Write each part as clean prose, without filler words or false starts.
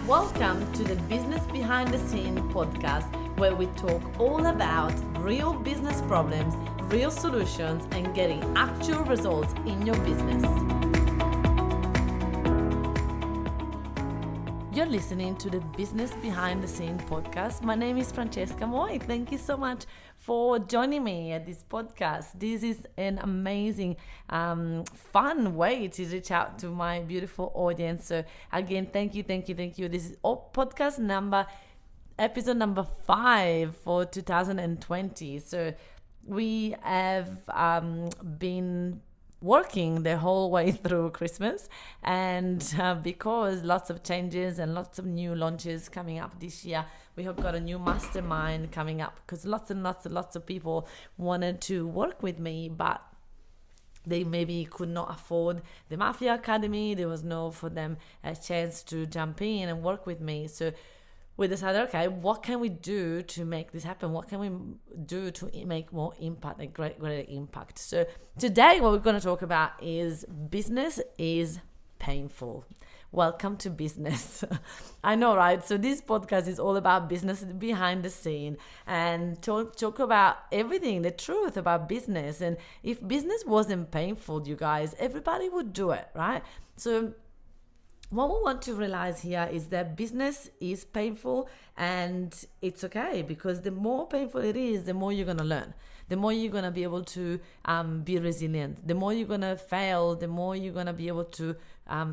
Welcome to the Business Behind the Scene podcast, where we talk all about real business problems, real solutions, and getting actual results in your business. You're listening to the Business Behind the Scene podcast. My name is Francesca Moi. Thank you so much for joining me at this podcast. This is an amazing, fun way to reach out to my beautiful audience. So again, thank you. This is episode number 5 for 2020. So we have been working the whole way through Christmas, and because lots of changes and lots of new launches coming up this year, we have got a new mastermind coming up because lots of people wanted to work with me, but they maybe could not afford the Mafia Academy. There was no for them a chance to jump in and work with me. So we decided, okay, what can we do to make this happen? What can we do to make more impact, a greater impact? So today what we're going to talk about is business is painful. Welcome to business. I know, right? So this podcast is all about business behind the scene and talk about everything, the truth about business. And if business wasn't painful, you guys, everybody would do it, right? So what we want to realize here is that business is painful, and it's okay, because the more painful it is, the more you're going to learn, the more you're going to be able to be resilient, the more you're going to fail, the more you're going to be able to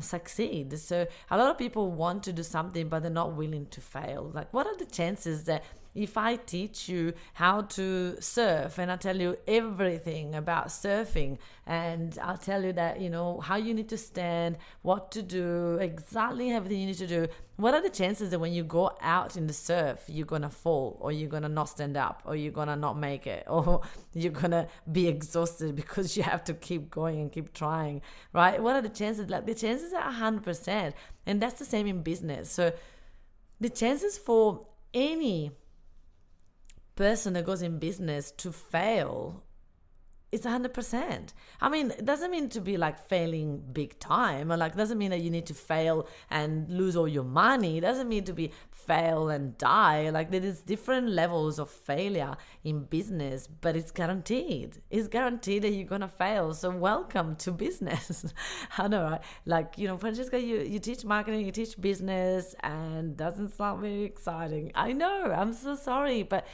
succeed. So a lot of people want to do something, but they're not willing to fail. Like, what are the chances that if I teach you how to surf and I tell you everything about surfing, and I'll tell you that, how you need to stand, what to do, exactly everything you need to do, what are the chances that when you go out in the surf, you're going to fall, or you're going to not stand up, or you're going to not make it, or you're going to be exhausted because you have to keep going and keep trying, right? What are the chances? Like, the chances are 100%. And that's the same in business. So the chances for any person that goes in business to fail, it's 100%. I mean, it doesn't mean to be like failing big time, or like doesn't mean that you need to fail and lose all your money. It doesn't mean to be fail and die. Like, there is different levels of failure in business, but it's guaranteed. It's guaranteed that you're gonna fail. So welcome to business. I know, right? Like, Francesca, you teach marketing, you teach business, and doesn't sound very exciting. I know, I'm so sorry, but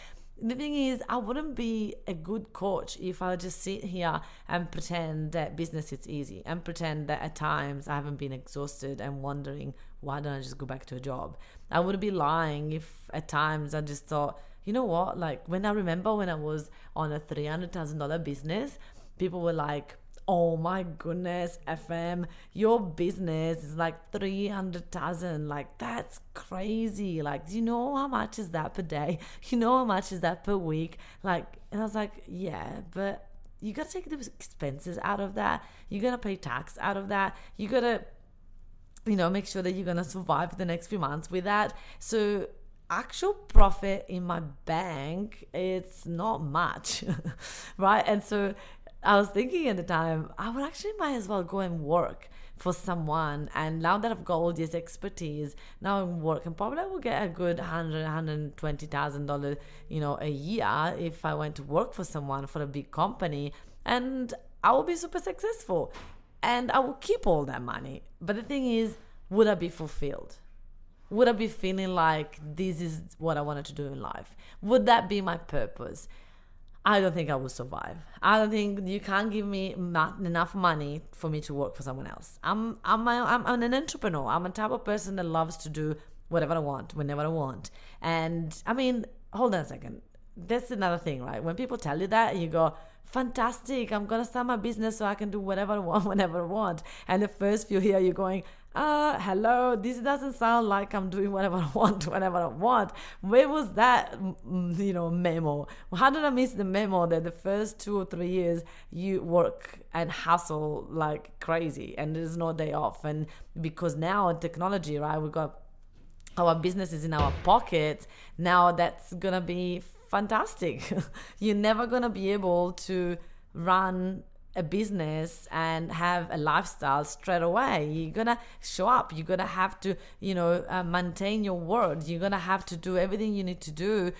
the thing is, I wouldn't be a good coach if I just sit here and pretend that business is easy, and pretend that at times I haven't been exhausted and wondering, why don't I just go back to a job? I would be lying if at times I just thought, you know what, like when I was on a $300,000 business, people were like, oh my goodness, FM, your business is like 300,000. Like, that's crazy. Like, do you know how much is that per day? You know how much is that per week? Like, and I was like, yeah, but you got to take the expenses out of that. You got to pay tax out of that. You got to, make sure that you're going to survive the next few months with that. So actual profit in my bank, it's not much, right? And so I was thinking at the time, I would actually might as well go and work for someone. And now that I've got all this expertise, now I work, and probably I will get a good $120,000, a year if I went to work for someone, for a big company, and I will be super successful, and I will keep all that money. But the thing is, would I be fulfilled? Would I be feeling like this is what I wanted to do in life? Would that be my purpose? I don't think I will survive. I don't think you can't give me enough money for me to work for someone else. I'm an entrepreneur. I'm a type of person that loves to do whatever I want, whenever I want. And I mean, hold on a second. That's another thing, right? When people tell you that, you go, fantastic, I'm going to start my business so I can do whatever I want, whenever I want. And the first few here, you're going, hello, this doesn't sound like I'm doing whatever I want, whenever I want. Where was that, memo? How did I miss the memo that the first 2 or 3 years you work and hustle like crazy and there's no day off? And because now technology, right, we've got our business is in our pocket. Now that's going to be fantastic. You're never going to be able to run a business and have a lifestyle straight away. You're gonna show up, you're gonna have to maintain your word, you're gonna have to do everything you need to do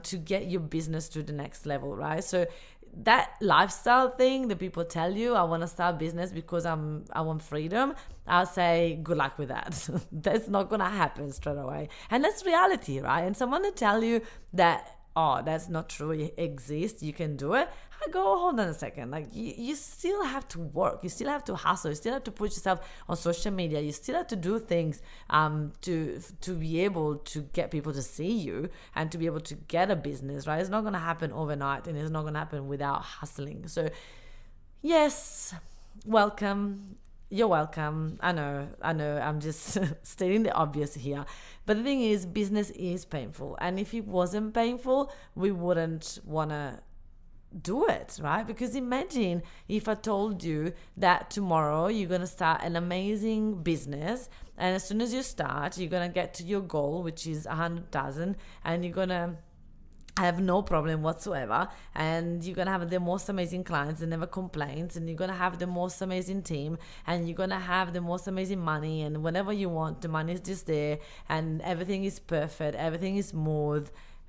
to get your business to the next level, right? So that lifestyle thing that people tell you, I want to start business because I want freedom, I'll say good luck with that. That's not gonna happen straight away, and that's reality, right? And someone to tell you that, oh, that's not true, it exists, you can do it, I go, hold on a second. Like, you still have to work, you still have to hustle, you still have to put yourself on social media, you still have to do things to be able to get people to see you and to be able to get a business, right? It's not going to happen overnight, and it's not going to happen without hustling. So yes, welcome. You're welcome. I know, I'm just stating the obvious here. But the thing is, business is painful. And if it wasn't painful, we wouldn't want to do it, right? Because imagine if I told you that tomorrow you're going to start an amazing business, and as soon as you start, you're going to get to your goal, which is 100,000, and you're going to have no problem whatsoever, and you're gonna have the most amazing clients that never complains, and you're gonna have the most amazing team, and you're gonna have the most amazing money, and whenever you want, the money is just there, and everything is perfect, everything is smooth.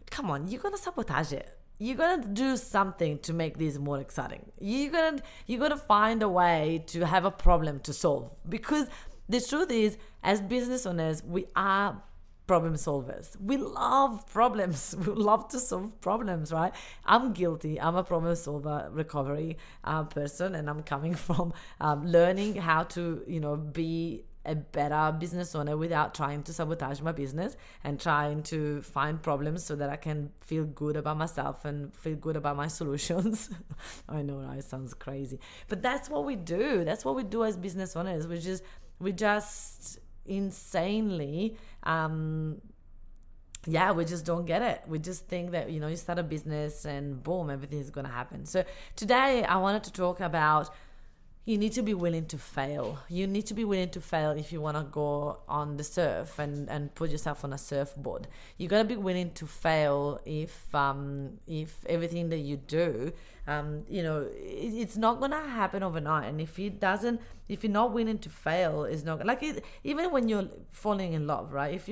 Come on, you're gonna sabotage it. You're gonna do something to make this more exciting. You're gonna find a way to have a problem to solve, because the truth is, as business owners, we are problem solvers. We love problems. We love to solve problems, right? I'm guilty. I'm a problem solver, recovery person, and I'm coming from learning how to, be a better business owner without trying to sabotage my business, and trying to find problems so that I can feel good about myself and feel good about my solutions. I know, right? It sounds crazy, but that's what we do. That's what we do as business owners. We just insanely we just don't get it. We just think that you start a business and boom, everything is going to happen. So today I wanted to talk about, you need to be willing to fail. You need to be willing to fail if you want to go on the surf and put yourself on a surfboard. You got to be willing to fail if everything that you do, it's not going to happen overnight. And if you're not willing to fail, it's not like it, even when you're falling in love, right? If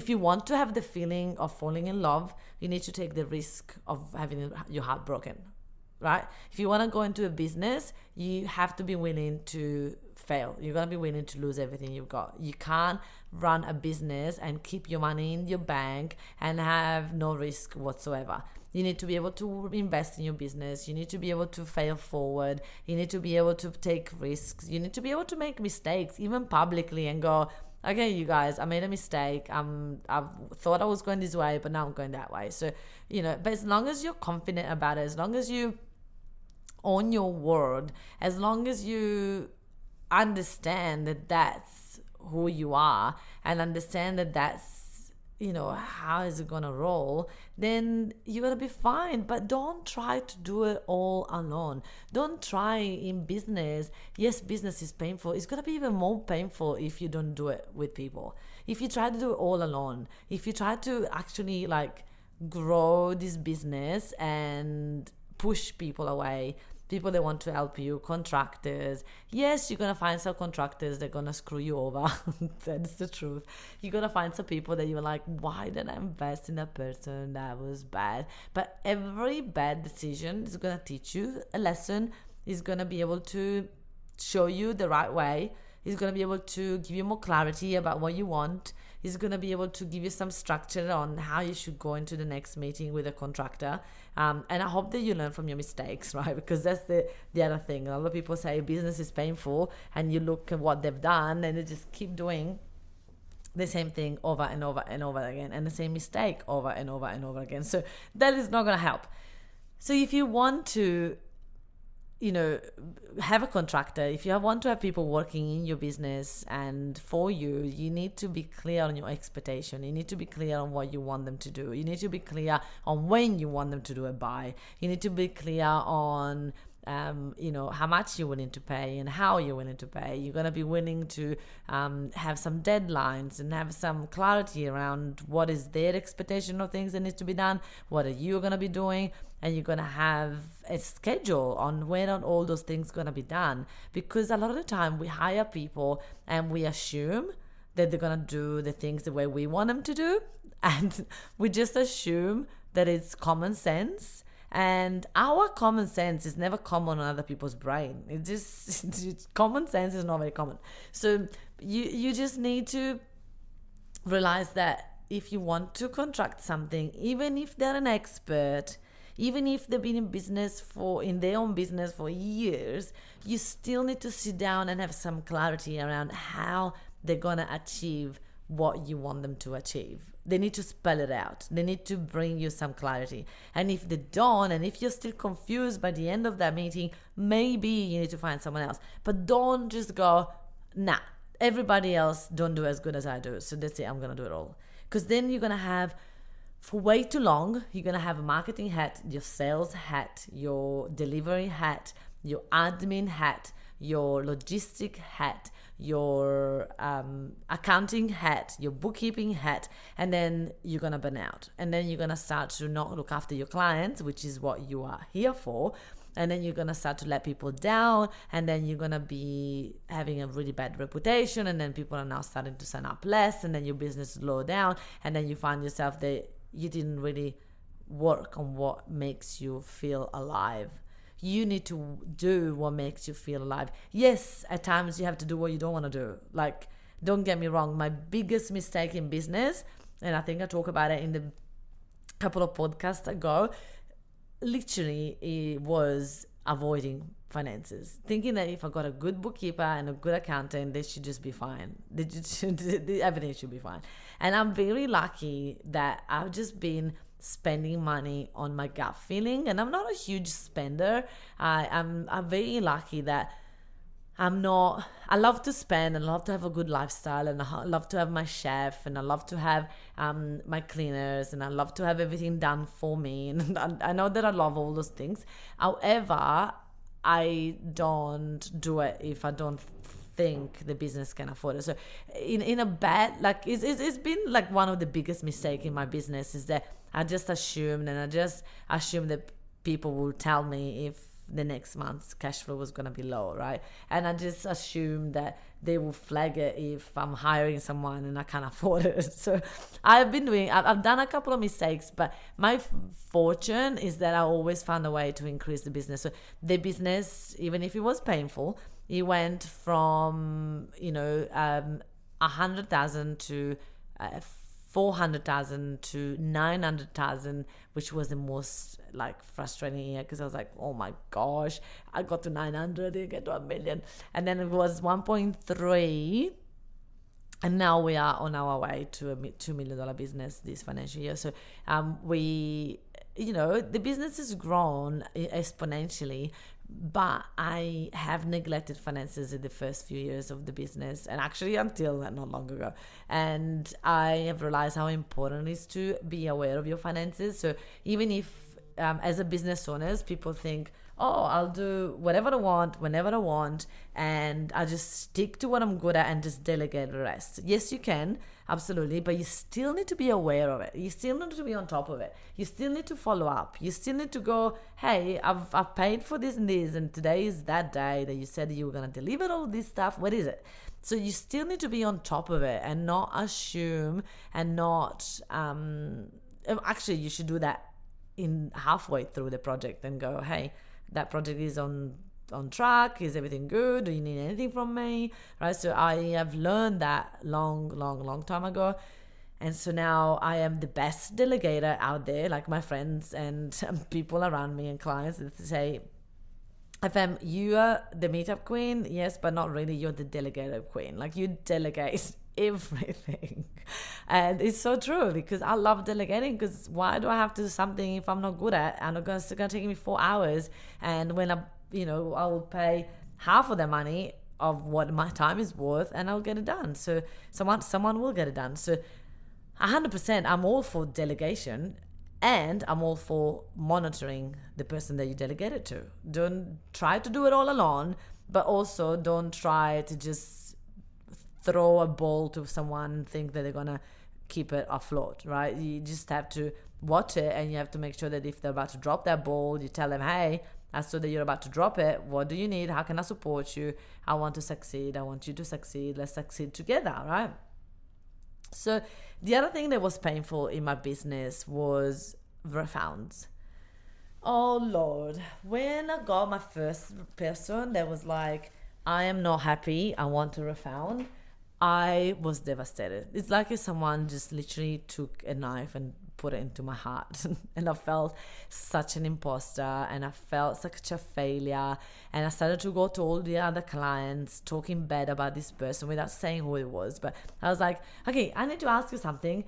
you want to have the feeling of falling in love, you need to take the risk of having your heart broken. Right? If you want to go into a business, you have to be willing to fail. You're going to be willing to lose everything you've got. You can't run a business and keep your money in your bank and have no risk whatsoever. You need to be able to invest in your business. You need to be able to fail forward. You need to be able to take risks. You need to be able to make mistakes, even publicly, and go, okay, you guys, I made a mistake. I thought I was going this way, but now I'm going that way. So, but as long as you're confident about it, as long as you own your word, as long as you understand that that's who you are, and understand that that's how is it gonna roll, then you're gonna be fine. But don't try to do it all alone. Don't try in business. Yes, business is painful. It's gonna be even more painful if you don't do it with people. If you try to do it all alone, if you try to actually grow this business and push people away, people that want to help you, contractors. Yes, you're going to find some contractors that are going to screw you over. That's the truth. You're going to find some people that you're like, why did I invest in that person? That was bad. But every bad decision is going to teach you a lesson, is going to be able to show you the right way, is going to be able to give you more clarity about what you want, is going to be able to give you some structure on how you should go into the next meeting with a contractor. And I hope that you learn from your mistakes, right? Because that's the other thing. A lot of people say business is painful, and you look at what they've done and they just keep doing the same thing over and over and over again, and the same mistake over and over and over again. So that is not going to help. So if you want to have a contractor, if you want to have people working in your business and for you, you need to be clear on your expectation. You need to be clear on what you want them to do. You need to be clear on when you want them to do it by. You need to be clear on how much you're willing to pay and how you're willing to pay. You're going to be willing to have some deadlines and have some clarity around what is their expectation of things that need to be done, what are you going to be doing, and you're going to have a schedule on when all those things going to be done. Because a lot of the time we hire people and we assume that they're going to do the things the way we want them to do, and we just assume that it's common sense. And our common sense is never common on other people's brain. Common sense is not very common. So you just need to realize that if you want to contract something, even if they're an expert, even if they've been in their own business for years, you still need to sit down and have some clarity around how they're gonna achieve what you want them to achieve. They need to spell it out. They need to bring you some clarity. And if they don't, and if you're still confused by the end of that meeting, maybe you need to find someone else. But don't just go, nah, everybody else don't do as good as I do, so that's it, I'm going to do it all. Because then you're going to have, for way too long, you're going to have a marketing hat, your sales hat, your delivery hat, your admin hat, your logistic hat, your accounting hat, your bookkeeping hat, and then you're gonna burn out. And then you're gonna start to not look after your clients, which is what you are here for. And then you're gonna start to let people down, and then you're gonna be having a really bad reputation, and then people are now starting to sign up less, and then your business slow down, and then you find yourself that you didn't really work on what makes you feel alive. You need to do what makes you feel alive. Yes, at times you have to do what you don't want to do. Like, don't get me wrong, my biggest mistake in business, and I think I talked about it in the couple of podcasts ago, literally it was avoiding finances. Thinking that if I got a good bookkeeper and a good accountant, they should just be fine. Everything should be fine. And I'm very lucky that I've just been spending money on my gut feeling, and I'm not a huge spender. I'm very lucky that I love to spend, and I love to have a good lifestyle, and I love to have my chef, and I love to have my cleaners, and I love to have everything done for me, and I know that I love all those things. However, I don't do it if I don't think the business can afford it. So in a bad, like, it's been like one of the biggest mistakes in my business is that I just assumed that people will tell me if the next month's cash flow was going to be low, right? And I just assumed that they will flag it if I'm hiring someone and I can't afford it. So I've done a couple of mistakes, but my fortune is that I always found a way to increase the business. So the business, even if it was painful, it went from 100,000 to 400,000 to 900,000, which was the most like frustrating year, because I was like, oh my gosh, I got to 900, I get to 1 million, and then it was 1.3, and now we are on our way to a $2 million business this financial year. So the business has grown exponentially, but I have neglected finances in the first few years of the business, and actually until not long ago. And I have realized how important it is to be aware of your finances. So even if as a business owners, people think, oh, I'll do whatever I want, whenever I want, and I'll just stick to what I'm good at and just delegate the rest. Yes, you can, absolutely, but you still need to be aware of it. You still need to be on top of it. You still need to follow up. You still need to go, hey, I've paid for this and this, and today is that day that you said you were going to deliver all this stuff. What is it? So you still need to be on top of it and not assume and not, actually you should do that in halfway through the project and go, hey, that project is on track. Is everything good? Do you need anything from me? Right? So I have learned that long time ago. And so now I am the best delegator out there, like my friends and people around me and clients that say, FM, you are the meetup queen, yes, but not really. You're the delegator queen. Like, you delegate everything. And it's so true, because I love delegating, because why do I have to do something if I'm not good at? And it's going to take me 4 hours, and when I will pay half of the money of what my time is worth, and I'll get it done. So someone will get it done. So 100% I'm all for delegation. And I'm all for monitoring the person that you delegate it to. Don't try to do it all alone, but also don't try to just throw a ball to someone and think that they're going to keep it afloat, right? You just have to watch it, and you have to make sure that if they're about to drop that ball, you tell them, hey, I saw that you're about to drop it. What do you need? How can I support you? I want to succeed. I want you to succeed. Let's succeed together, right? So the other thing that was painful in my business was refunds. Oh Lord, when I got my first person that was like, I am not happy, I want a refund, I was devastated. It's like if someone just literally took a knife and put it into my heart. And I felt such an imposter, and I felt such a failure. And I started to go to all the other clients talking bad about this person without saying who it was. But I was like, okay, I need to ask you something.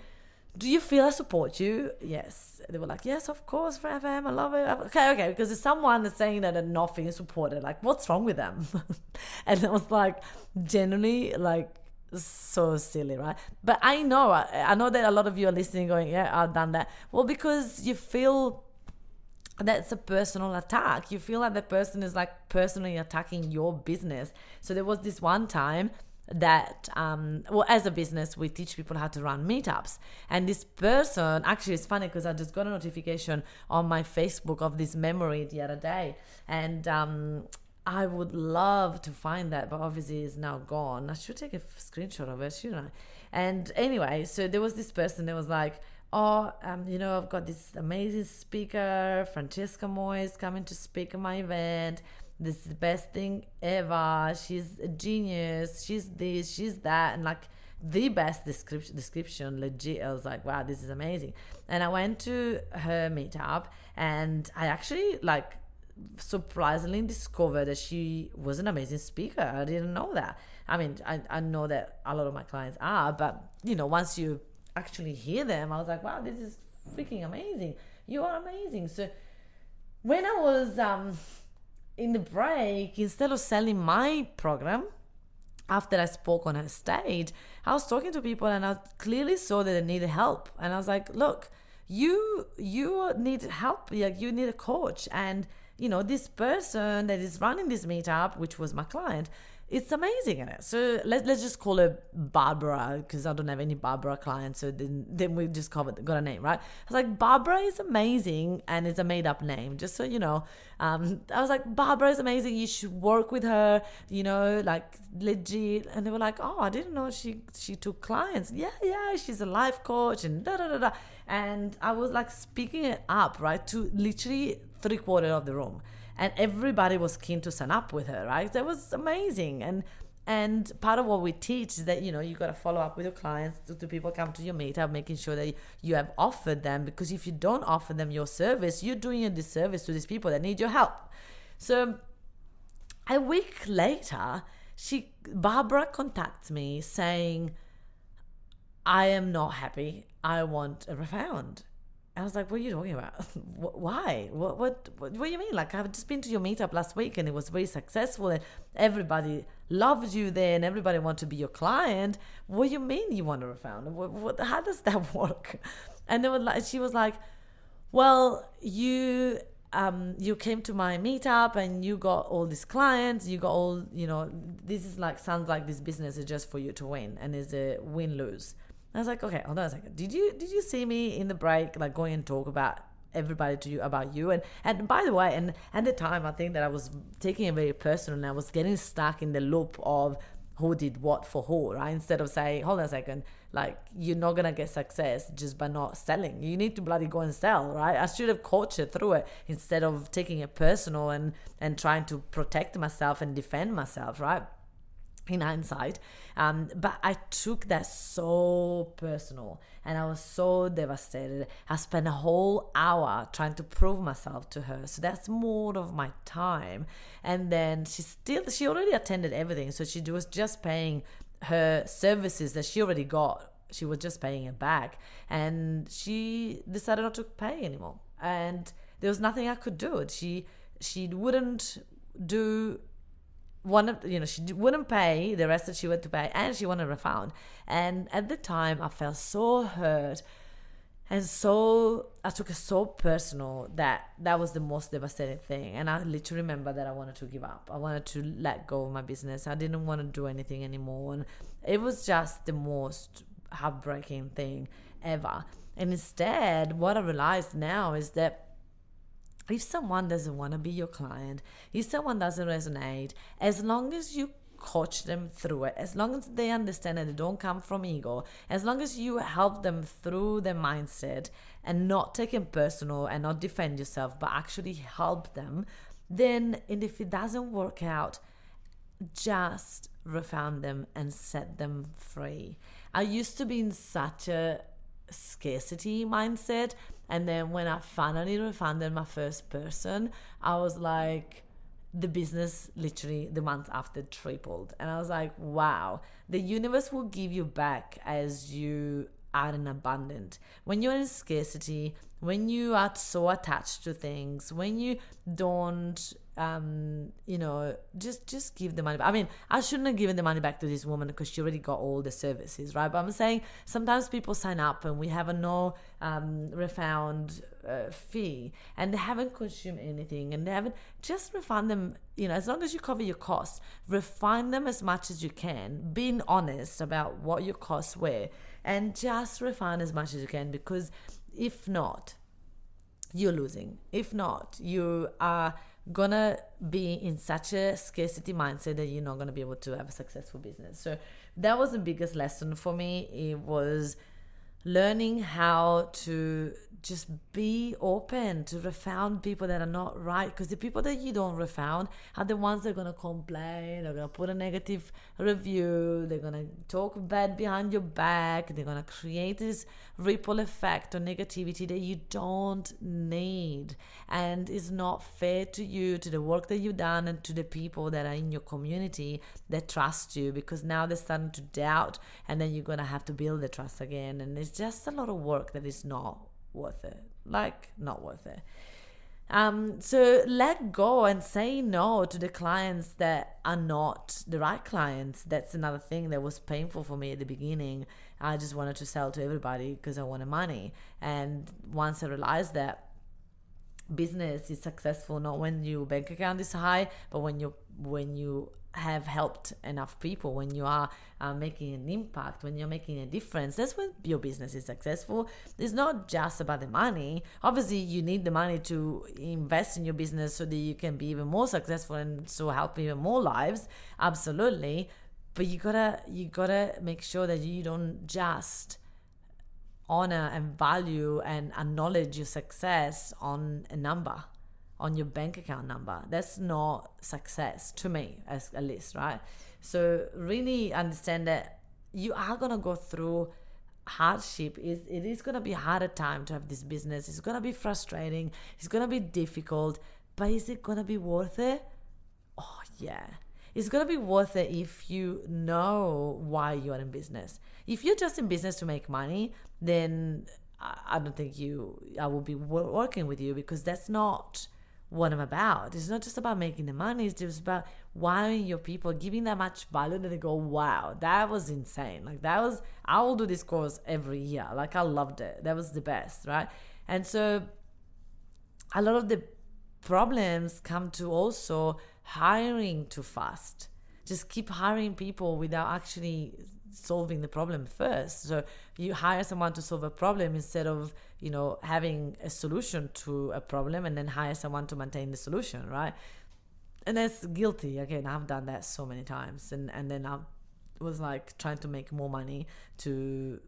Do you feel I support you? Yes. They were like, yes, of course, FM, I love it. Okay, because there's someone that's saying that they're not feeling supported. Like, what's wrong with them? And I was like, genuinely, like, so silly, right? But I know that a lot of you are listening going, yeah, I've done that. Well, because you feel that's a personal attack. You feel like the person is like personally attacking your business. So there was this one time that as a business, we teach people how to run meetups, and this person, actually it's funny because I just got a notification on my Facebook of this memory the other day, and I would love to find that, but obviously it's now gone. I should take a screenshot of it, shouldn't I? And anyway, so there was this person that was like, I've got this amazing speaker, Francesca Moi, is coming to speak at my event. This is the best thing ever. She's a genius. She's this, she's that. And like the best description, legit. I was like, wow, this is amazing. And I went to her meetup, and I actually like surprisingly discovered that she was an amazing speaker. I didn't know that. I mean, I know that a lot of my clients are, but once you actually hear them, I was like, wow, this is freaking amazing. You are amazing. So when I was in the break, instead of selling my program, after I spoke on her stage, I was talking to people, and I clearly saw that they needed help. And I was like, look, you need help. Like, you need a coach. And this person that is running this meetup, which was my client, it's amazing at it. So let's just call her Barbara, because I don't have any Barbara clients. So then we just got a name, right? I was like, Barbara is amazing, and it's a made up name, just so you know. I was like, Barbara is amazing. You should work with her, like legit. And they were like, oh, I didn't know she took clients. Yeah, she's a life coach and da da da da. And I was like speaking it up, right, to literally 3/4 of the room. And everybody was keen to sign up with her, right? That was amazing. And part of what we teach is that, you got to follow up with your clients, to people come to your meetup, making sure that you have offered them. Because if you don't offer them your service, you're doing a disservice to these people that need your help. So a week later, Barbara contacts me saying, I am not happy. I want a refund. I was like, what are you talking about? Why? What do you mean? Like, I've just been to your meetup last week, and it was very successful, and everybody loved you there, and everybody wanted to be your client. What do you mean you want a refund? How does that work? And she was like, well, you came to my meetup, and you got all these clients, you got all, this is like, sounds like this business is just for you to win, and it's a win-lose. I was like, okay, hold on a second. Did you see me in the break, like going and talk about everybody to you about you? And by the way, and at the time, I think that I was taking it very personal, and I was getting stuck in the loop of who did what for who, right? Instead of saying, hold on a second, like, you're not gonna get success just by not selling. You need to bloody go and sell, right? I should have coached it through it instead of taking it personal and trying to protect myself and defend myself, right? In hindsight, but I took that so personal, and I was so devastated. I spent a whole hour trying to prove myself to her. So that's more of my time. And then she already attended everything, so she was just paying her services that she already got. She was just paying it back, and she decided not to pay anymore. And there was nothing I could do. She wouldn't do. She wouldn't pay the rest that she wanted to pay, and she wanted a refund. And at the time, I felt so hurt, And so I took it so personal that was the most devastating thing. And I literally remember that I wanted to give up. I wanted to let go of my business. I didn't want to do anything anymore. And it was just the most heartbreaking thing ever. And instead, what I realized now is that if someone doesn't want to be your client, if someone doesn't resonate, as long as you coach them through it, as long as they understand that they don't come from ego, as long as you help them through their mindset and not take it personal and not defend yourself, but actually help them, then, and if it doesn't work out, just refound them and set them free. I used to be in such a scarcity mindset, and then when I finally refunded my first person, I was like, the business literally the month after tripled. And I was like, wow, the universe will give you back as you are in abundant. When you're in scarcity, when you are so attached to things, when you don't just give the money back. I mean, I shouldn't have given the money back to this woman because she already got all the services, right? But I'm saying sometimes people sign up and we have a no refund fee, and they haven't consumed anything, and they haven't, just refund them, as long as you cover your costs, refund them as much as you can, being honest about what your costs were, and just refund as much as you can, because if not, you're losing. If not, you are gonna be in such a scarcity mindset that you're not gonna be able to have a successful business. So that was the biggest lesson for me. It was learning how to just be open to refound people that are not right, because the people that you don't refound are the ones that are going to complain, they're going to put a negative review, they're going to talk bad behind your back, they're going to create this ripple effect or negativity that you don't need, and is not fair to you, to the work that you've done, and to the people that are in your community that trust you, because now they're starting to doubt, and then you're going to have to build the trust again, and it's just a lot of work that is not worth it. Not worth it. So let go and say no to the clients that are not the right clients. That's another thing that was painful for me at the beginning. I just wanted to sell to everybody because I wanted money. And once I realized that business is successful not when your bank account is high, but when you have helped enough people, when you are making an impact, when you're making a difference, that's when your business is successful. It's not just about the money. Obviously you need the money to invest in your business so that you can be even more successful and so help even more lives, absolutely. But you gotta make sure that you don't just honor and value and acknowledge your success on a number, on your bank account number. That's not success to me, at least, right? So really understand that you are gonna go through hardship. It is gonna be a harder time to have this business. It's gonna be frustrating. It's gonna be difficult. But is it gonna be worth it? Oh yeah. It's gonna be worth it if you know why you are in business. If you're just in business to make money, then I don't think I will be working with you, because that's not what I'm about. It's not just about making the money. It's just about wowing your people, giving that much value that they go, wow, that was insane. I will do this course every year. I loved it. That was the best, right? And so a lot of the problems come to also hiring too fast. Just keep hiring people without actually solving the problem first. So you hire someone to solve a problem instead of having a solution to a problem, and then hire someone to maintain the solution, right? And that's guilty. Again, I've done that so many times, and then I was trying to make more money to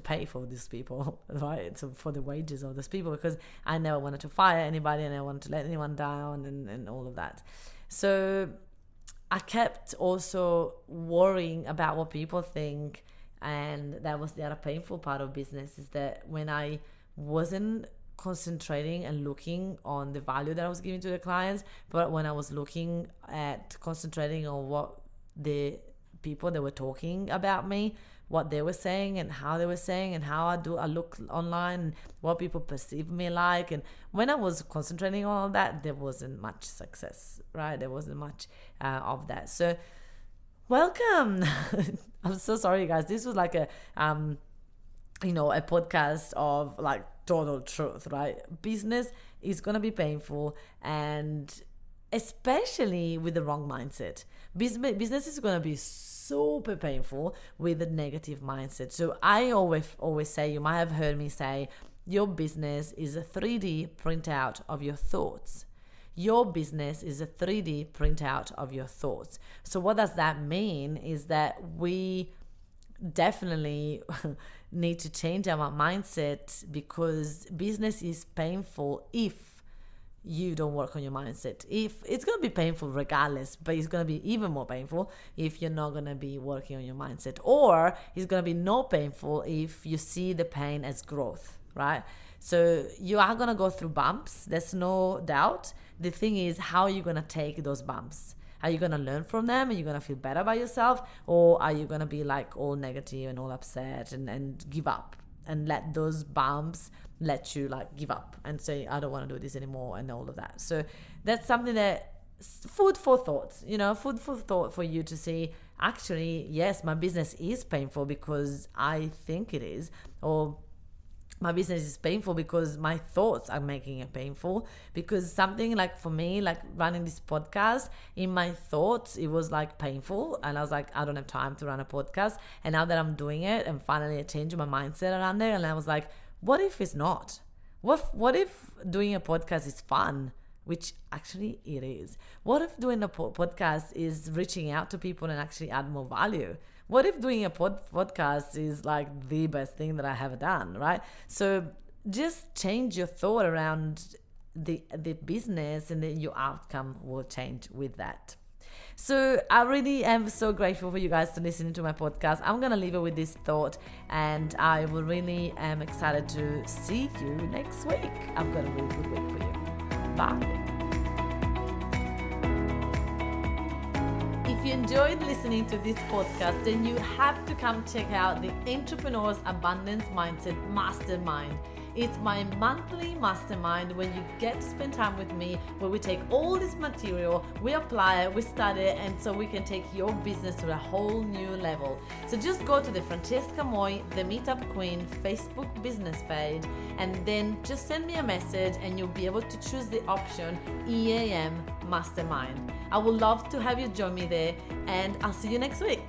pay for these people, right? So for the wages of these people, because I never wanted to fire anybody and I wanted to let anyone down and all of that. So I kept also worrying about what people think, and that was the other painful part of business, is that when I wasn't concentrating and looking on the value that I was giving to the clients, but when I was looking at concentrating on what the people that were talking about me, what they were saying and how they were saying, and how I look online, and what people perceive me like. And when I was concentrating on all that, there wasn't much success, right? There wasn't much of that. So welcome. I'm so sorry, guys. This was like a a podcast of like total truth, right? Business is going to be painful, and especially with the wrong mindset. Business is going to be super painful with a negative mindset. So I always say, you might have heard me say, your business is a 3D printout of your thoughts. Your business is a 3D printout of your thoughts. So what does that mean is that we definitely need to change our mindset, because business is painful if you don't work on your mindset. If it's going to be painful regardless, but it's going to be even more painful if you're not going to be working on your mindset, or it's going to be no painful if you see the pain as growth, right? So you are going to go through bumps, there's no doubt. The thing is, how are you going to take those bumps? Are you going to learn from them? Are you going to feel better about yourself? Or are you going to be like all negative and all upset and give up and let those bumps let you like give up and say, I don't want to do this anymore and all of that? So that's something that food for thought, food for thought for you to see, actually, yes, my business is painful because I think it is, or my business is painful because my thoughts are making it painful. Because something like, for me, like running this podcast, in my thoughts it was like painful, and I was like, I don't have time to run a podcast. And now that I'm doing it, and finally I changed my mindset around it, and I was like, what if it's not? What if doing a podcast is fun? Which actually it is. What if doing a podcast is reaching out to people and actually add more value? What if doing a podcast is like the best thing that I have done, right? So just change your thought around the business, and then your outcome will change with that. So I really am so grateful for you guys to listen to my podcast. I'm going to leave it with this thought, and I will really am excited to see you next week. I've got a really good week for you. Bye. If you enjoyed listening to this podcast, then you have to come check out the Intrapreneurs Abundance Mindset Mastermind. It's my monthly mastermind where you get to spend time with me, where we take all this material, we apply it, we study it, and so we can take your business to a whole new level. So just go to the Francesca Moi, the Meetup Queen Facebook business page, and then just send me a message, and you'll be able to choose the option EAM Mastermind. I would love to have you join me there, and I'll see you next week.